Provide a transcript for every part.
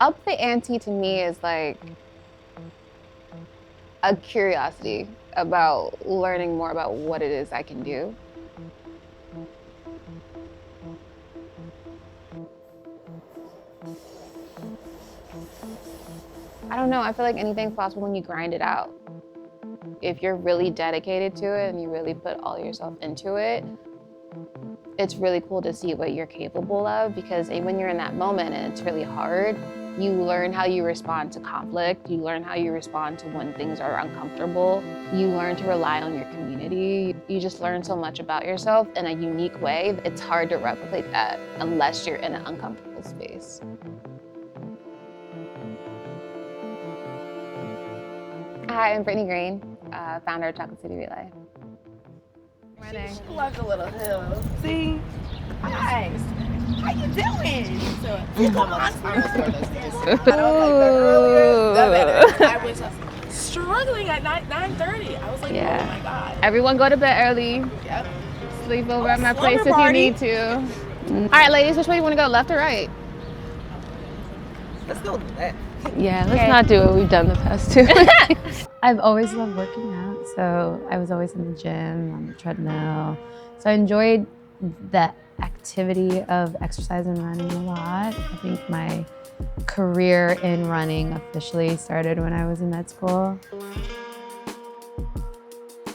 Up the ante to me is like a curiosity about learning more about what it is I can do. I don't know, I feel like anything's possible when you grind it out. If you're really dedicated to it and you really put all yourself into it, it's really cool to see what you're capable of, because when you're in that moment and it's really hard, you learn how you respond to conflict, you learn how you respond to when things are uncomfortable, you learn to rely on your community. You just learn so much about yourself in a unique way. It's hard to replicate that unless you're in an uncomfortable space. Hi, I'm Brittany Greene, founder of Chocolate City Relay. She loves a little hill. See? Hi. How you doing? So, I was struggling at 9:30. I was like, Yeah. Oh my God. Everyone go to bed early. Yep. Sleep over at my slumber place if you party. need to. All right, ladies, which way do you want to go, left or right? Let's go left. Yeah, let's not do what we've done the past 2. I've always loved working out, so I was always in the gym, on the treadmill. So I enjoyed the activity of exercise and running a lot. I think my career in running officially started when I was in med school.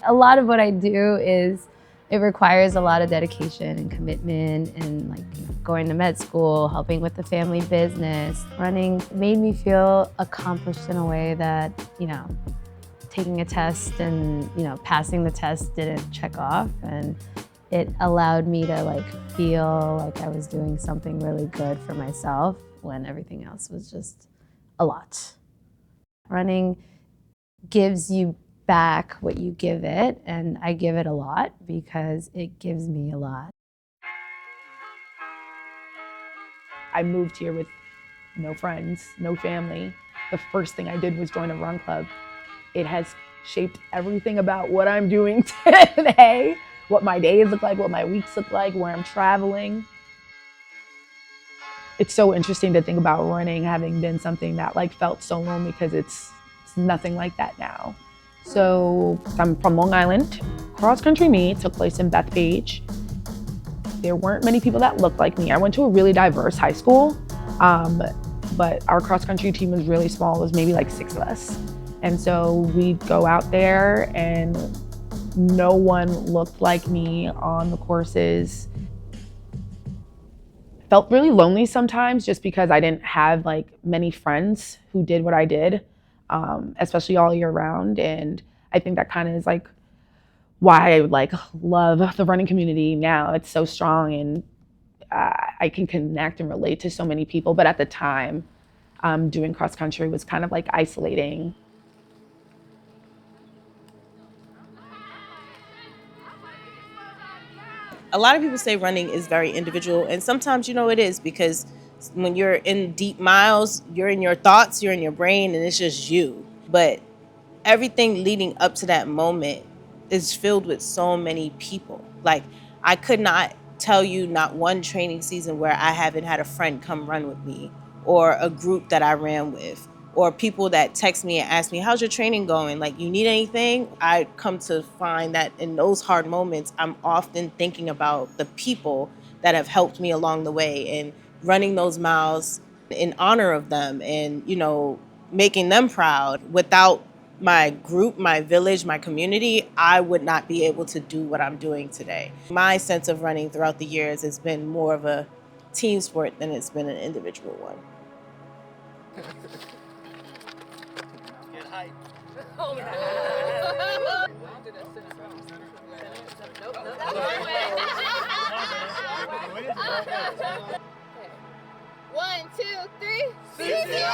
A lot of what I do is, it requires a lot of dedication and commitment and going to med school, helping with the family business. Running made me feel accomplished in a way that, taking a test and, passing the test didn't check off. And it allowed me to feel like I was doing something really good for myself when everything else was just a lot. Running gives you back what you give it, and I give it a lot because it gives me a lot. I moved here with no friends, no family. The first thing I did was join a run club. It has shaped everything about what I'm doing today, what my days look like, what my weeks look like, where I'm traveling. It's so interesting to think about running having been something that felt so lonely, because it's nothing like that now. So I'm from Long Island. Cross country meet took place in Bethpage. There weren't many people that looked like me. I went to a really diverse high school, but our cross country team was really small. It was maybe 6 of us. And so we'd go out there and no one looked like me on the courses. Felt really lonely sometimes just because I didn't have many friends who did what I did. Especially all year round. And I think that kind of is why I love the running community now. It's so strong, and I can connect and relate to so many people. But at the time, doing cross country was kind of isolating. A lot of people say running is very individual, and sometimes it is, because when you're in deep miles, you're in your thoughts, you're in your brain, and it's just you. But everything leading up to that moment is filled with so many people. I could not tell you not one training season where I haven't had a friend come run with me, or a group that I ran with, or people that text me and ask me, how's your training going? You need anything? I come to find that in those hard moments, I'm often thinking about the people that have helped me along the way, and running those miles in honor of them, and, making them proud. Without my group, my village, my community, I would not be able to do what I'm doing today. My sense of running throughout the years has been more of a team sport than it's been an individual one. One, two, three. CCR!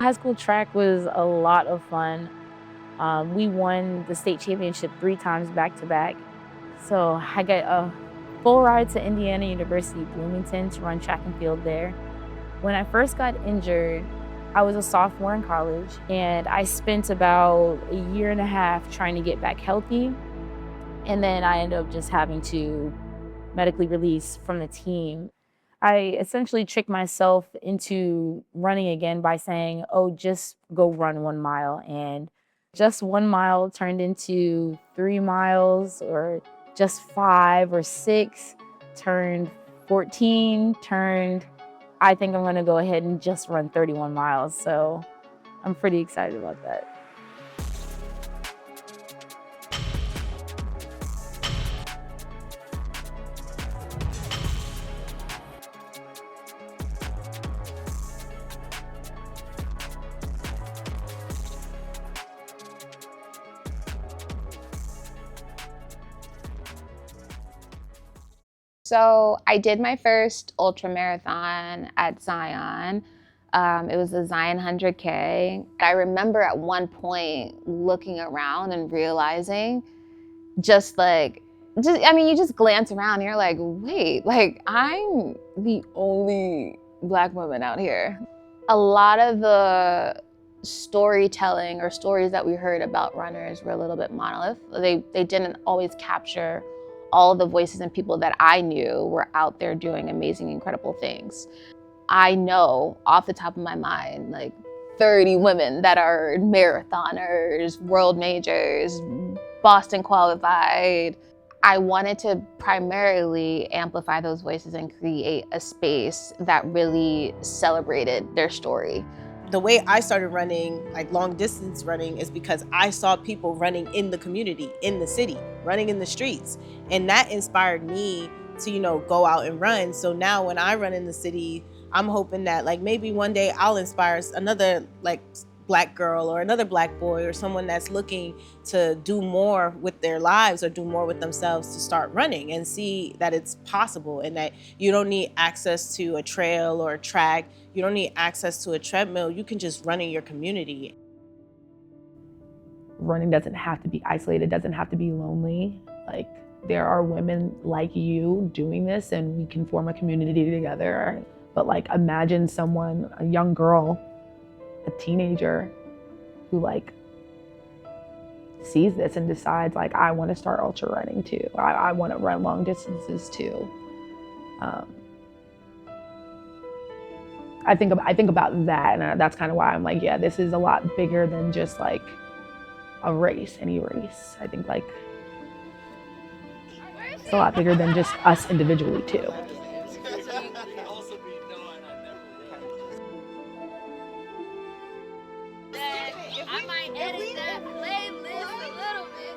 High school track was a lot of fun. We won the state championship 3 times back to back. So I got a full ride to Indiana University, Bloomington, to run track and field there. When I first got injured, I was a sophomore in college, and I spent about a year and a half trying to get back healthy. And then I ended up just having to medically release from the team. I essentially tricked myself into running again by saying, oh, just go run 1 mile. And just 1 mile turned into 3 miles, or just 5 or 6 turned 14, I think I'm gonna go ahead and just run 31 miles. So I'm pretty excited about that. So I did my first ultra marathon at Zion. It was the Zion 100K. I remember at one point looking around and realizing you just glance around and you're like, wait, like I'm the only Black woman out here. A lot of the storytelling or stories that we heard about runners were a little bit monolith. They didn't always capture all the voices and people that I knew were out there doing amazing, incredible things. I know off the top of my mind, like 30 women that are marathoners, world majors, Boston qualified. I wanted to primarily amplify those voices and create a space that really celebrated their story. The way I started running, like long distance running, is because I saw people running in the community, in the city, running in the streets. And that inspired me to, go out and run. So now when I run in the city, I'm hoping that like maybe one day I'll inspire another like Black girl or another Black boy or someone that's looking to do more with their lives or do more with themselves to start running and see that it's possible and that you don't need access to a trail or a track. You don't need access to a treadmill. You can just run in your community. Running doesn't have to be isolated, doesn't have to be lonely. Like, there are women like you doing this and we can form a community together. But like, imagine someone, a young girl, a teenager who like sees this and decides like, I want to start ultra running too. I want to run long distances too. I think about that, and that's kind of why I'm like, yeah, this is a lot bigger than just like a race, any race. I think like it's a lot bigger than just us individually too. I might edit that playlist a little bit.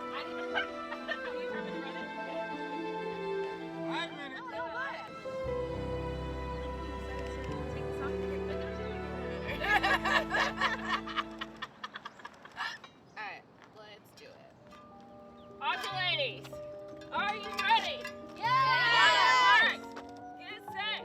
Alright, let's do it. Awesome, ladies. Are you ready? Yeah! All right. Get set.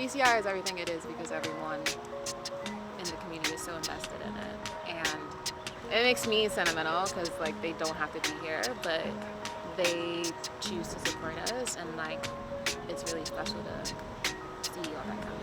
CCR is everything it is because everyone in the community is so invested in it. And it makes me sentimental because like they don't have to be here, but they choose to support us, and like it's really special to see all that kind of